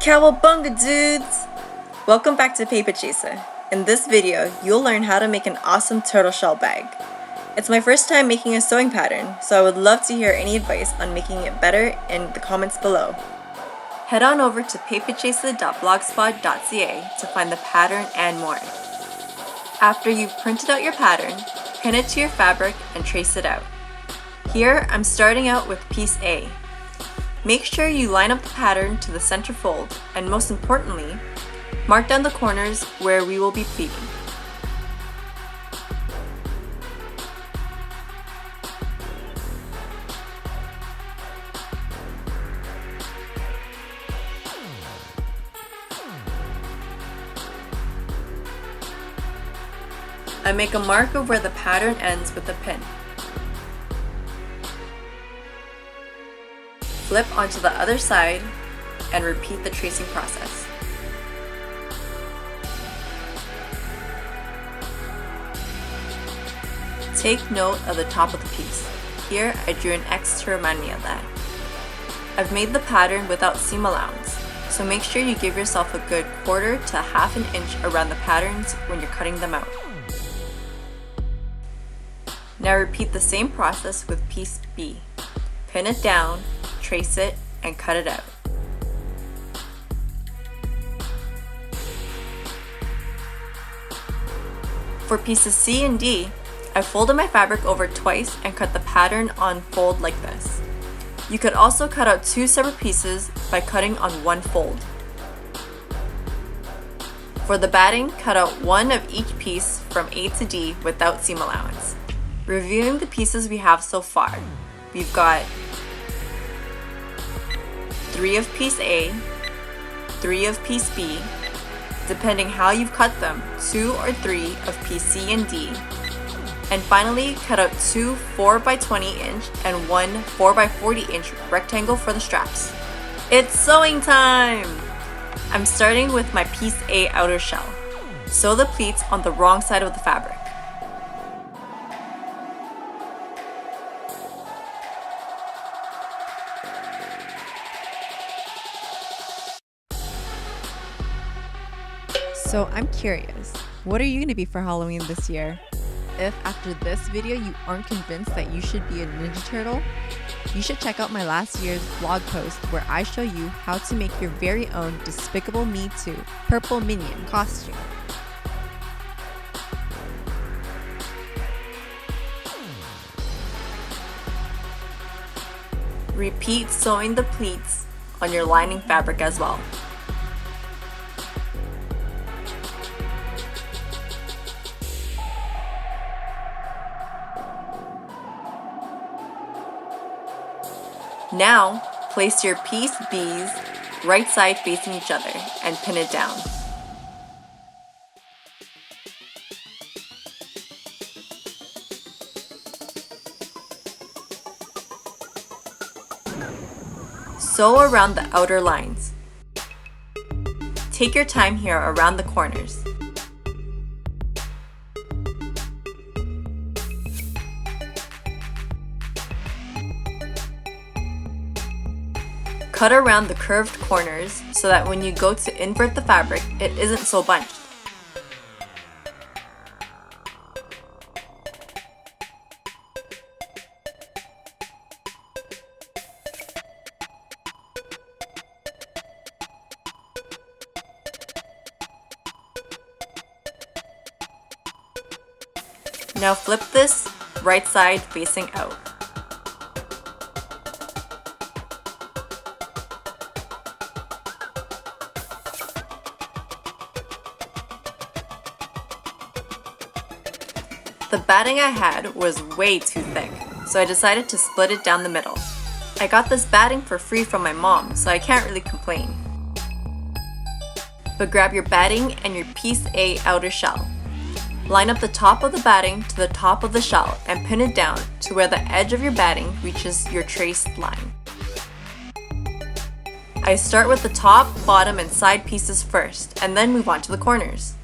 Cowabunga dudes! Welcome back to Paper Chaser. In this video, you'll learn how to make an awesome turtle shell bag. It's my first time making a sewing pattern, so I would love to hear any advice on making it better in the comments below. Head on over to paperchaser.blogspot.ca to find the pattern and more. After you've printed out your pattern, pin it to your fabric and trace it out. Here, I'm starting out with piece A. Make sure you line up the pattern to the center fold, and most importantly, mark down the corners where we will be pleating. I make a mark of where the pattern ends with a pin. Flip onto the other side and repeat the tracing process. Take note of the top of the piece. Here I drew an X to remind me of that. I've made the pattern without seam allowance, so make sure you give yourself a good 1/4 to 1/2 inch around the patterns when you're cutting them out. Now repeat the same process with piece B. Pin it down, trace it, and cut it out. For pieces C and D, I folded my fabric over twice and cut the pattern on fold like this. You could also cut out 2 separate pieces by cutting on one fold. For the batting, cut out 1 of each piece from A to D without seam allowance. Reviewing the pieces we have so far, we've got 3 of piece A, 3 of piece B, depending how you've cut them, 2 or 3 of piece C and D, and finally cut out 2 4x20 inch and 1 4x40 inch rectangle for the straps. It's sewing time! I'm starting with my piece A outer shell. Sew the pleats on the wrong side of the fabric. So I'm curious, what are you going to be for Halloween this year? If after this video you aren't convinced that you should be a Ninja Turtle, you should check out my last year's blog post where I show you how to make your very own Despicable Me 2 Purple Minion costume. Repeat sewing the pleats on your lining fabric as well. Now, place your piece B's right side facing each other and pin it down. Sew around the outer lines. Take your time here around the corners. Cut around the curved corners so that when you go to invert the fabric, it isn't so bunched. Now flip this right side facing out. The batting I had was way too thick, so I decided to split it down the middle. I got this batting for free from my mom, so I can't really complain. But grab your batting and your piece A outer shell. Line up the top of the batting to the top of the shell and pin it down to where the edge of your batting reaches your traced line. I start with the top, bottom, and side pieces first, and then move on to the corners.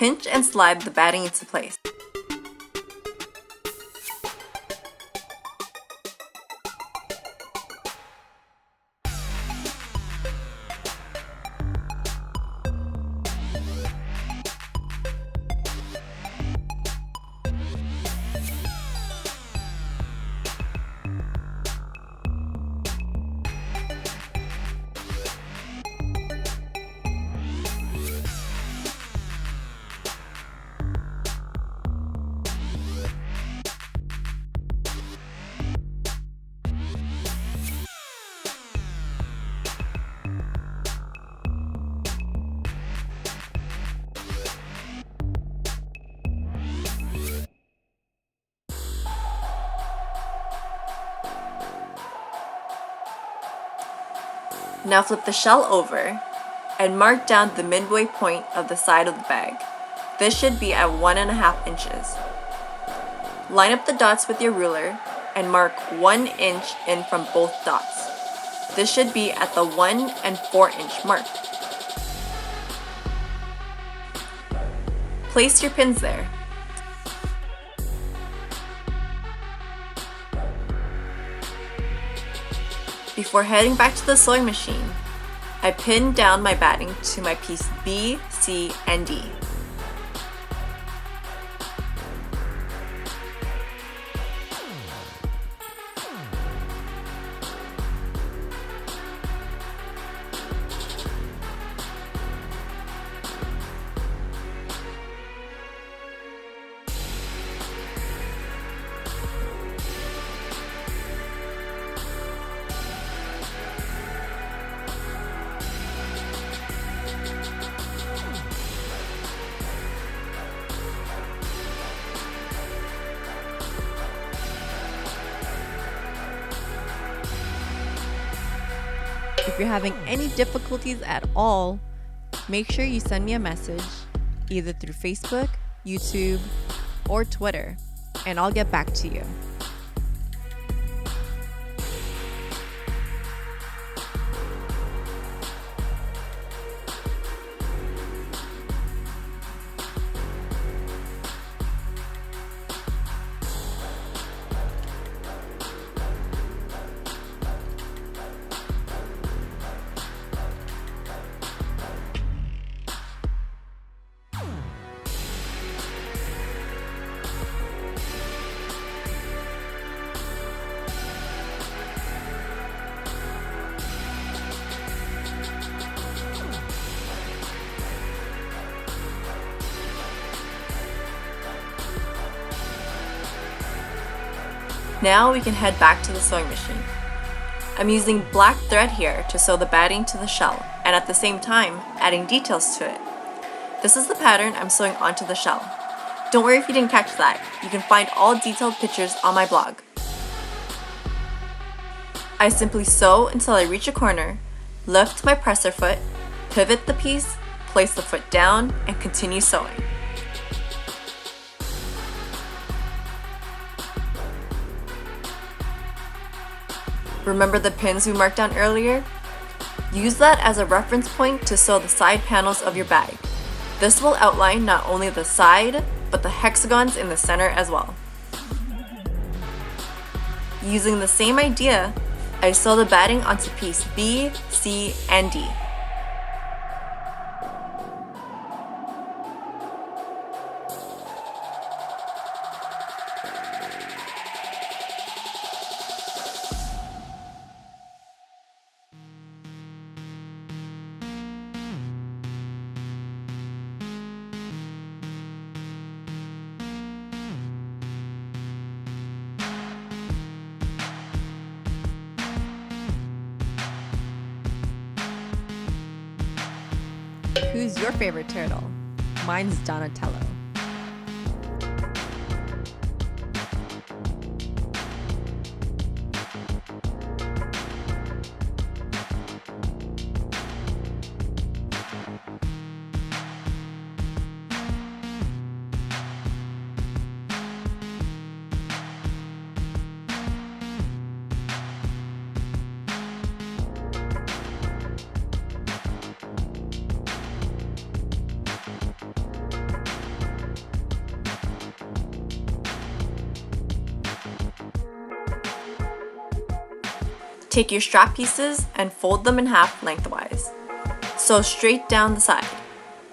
Pinch and slide the batting into place. Now flip the shell over and mark down the midway point of the side of the bag. This should be at 1.5 inches. Line up the dots with your ruler and mark 1 inch in from both dots. This should be at the 1 and 4 inch mark. Place your pins there. Before heading back to the sewing machine, I pinned down my batting to my piece B, C, and D. If you're having any difficulties at all, make sure you send me a message either through Facebook, YouTube, or Twitter, and I'll get back to you. Now we can head back to the sewing machine. I'm using black thread here to sew the batting to the shell, and at the same time, adding details to it. This is the pattern I'm sewing onto the shell. Don't worry if you didn't catch that, you can find all detailed pictures on my blog. I simply sew until I reach a corner, lift my presser foot, pivot the piece, place the foot down, and continue sewing. Remember the pins we marked down earlier? Use that as a reference point to sew the side panels of your bag. This will outline not only the side, but the hexagons in the center as well. Using the same idea, I sew the batting onto piece B, C, and D. Who's your favorite turtle? Mine's Donatello. Take your strap pieces and fold them in half lengthwise. Sew straight down the side.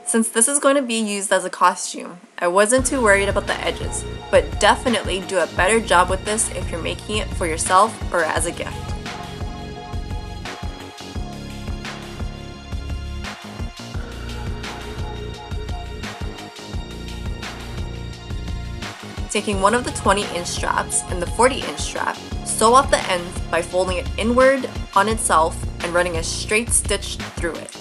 Since this is going to be used as a costume, I wasn't too worried about the edges, but definitely do a better job with this if you're making it for yourself or as a gift. Taking one of the 20-inch straps and the 40-inch strap, sew off the ends by folding it inward on itself and running a straight stitch through it.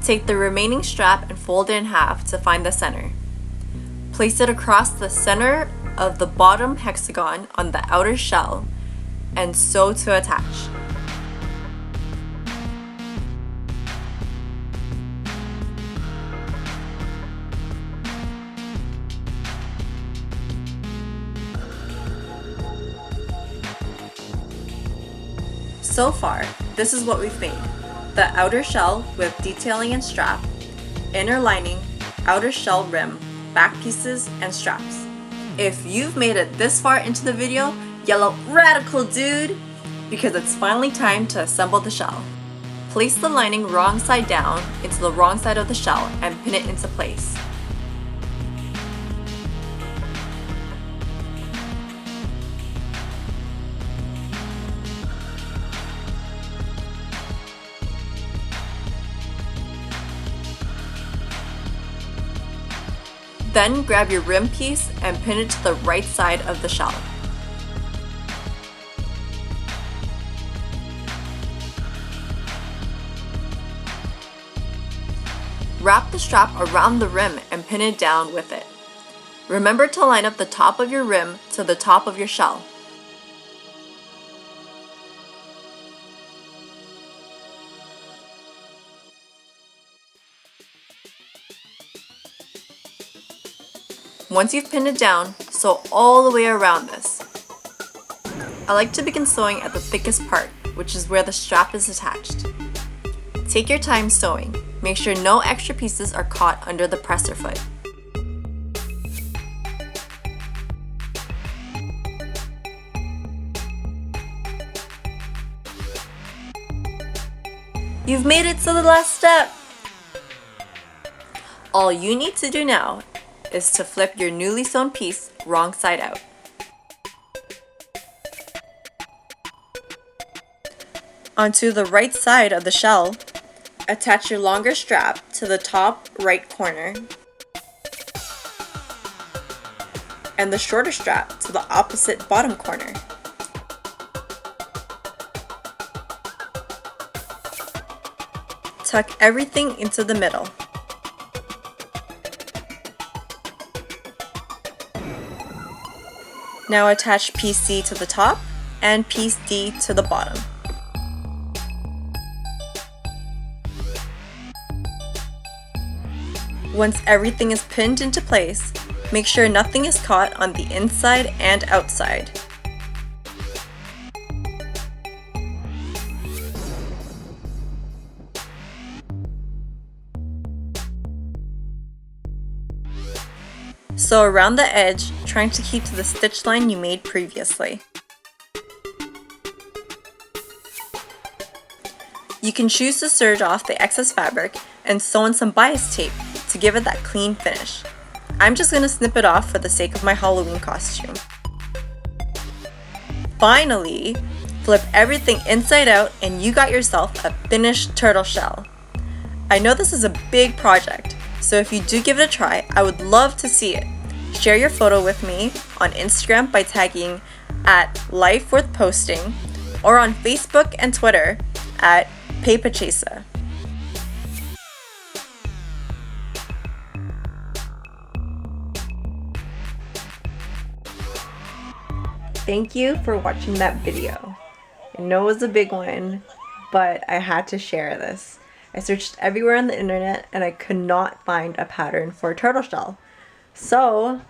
Take the remaining strap and fold it in half to find the center. Place it across the center of the bottom hexagon on the outer shell and sew to attach. So far, this is what we've made. The outer shell with detailing and strap, inner lining, outer shell rim, back pieces, and straps. If you've made it this far into the video, yell out "Radical, dude!" because it's finally time to assemble the shell. Place the lining wrong side down into the wrong side of the shell and pin it into place. Then grab your rim piece and pin it to the right side of the shell. Wrap the strap around the rim and pin it down with it. Remember to line up the top of your rim to the top of your shell. Once you've pinned it down, sew all the way around this. I like to begin sewing at the thickest part, which is where the strap is attached. Take your time sewing. Make sure no extra pieces are caught under the presser foot. You've made it to the last step! All you need to do now is to flip your newly sewn piece wrong side out. Onto the right side of the shell, attach your longer strap to the top right corner and the shorter strap to the opposite bottom corner. Tuck everything into the middle. Now attach piece C to the top and piece D to the bottom. Once everything is pinned into place, make sure nothing is caught on the inside and outside. Sew around the edge, trying to keep to the stitch line you made previously. You can choose to serge off the excess fabric and sew in some bias tape to give it that clean finish. I'm just going to snip it off for the sake of my Halloween costume. Finally, flip everything inside out and you got yourself a finished turtle shell. I know this is a big project, so if you do give it a try, I would love to see it. Share your photo with me on Instagram by tagging @LifeWorthPosting or on Facebook and Twitter @PayPachesa. Thank you for watching that video. I know it was a big one, but I had to share this. I searched everywhere on the internet and I could not find a pattern for a turtle shell. So,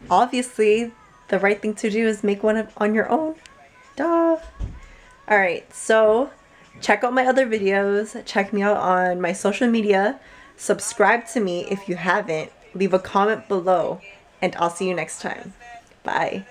obviously, the right thing to do is make one on your own. Duh! Alright, so check out my other videos, check me out on my social media, subscribe to me if you haven't, leave a comment below, and I'll see you next time. Bye!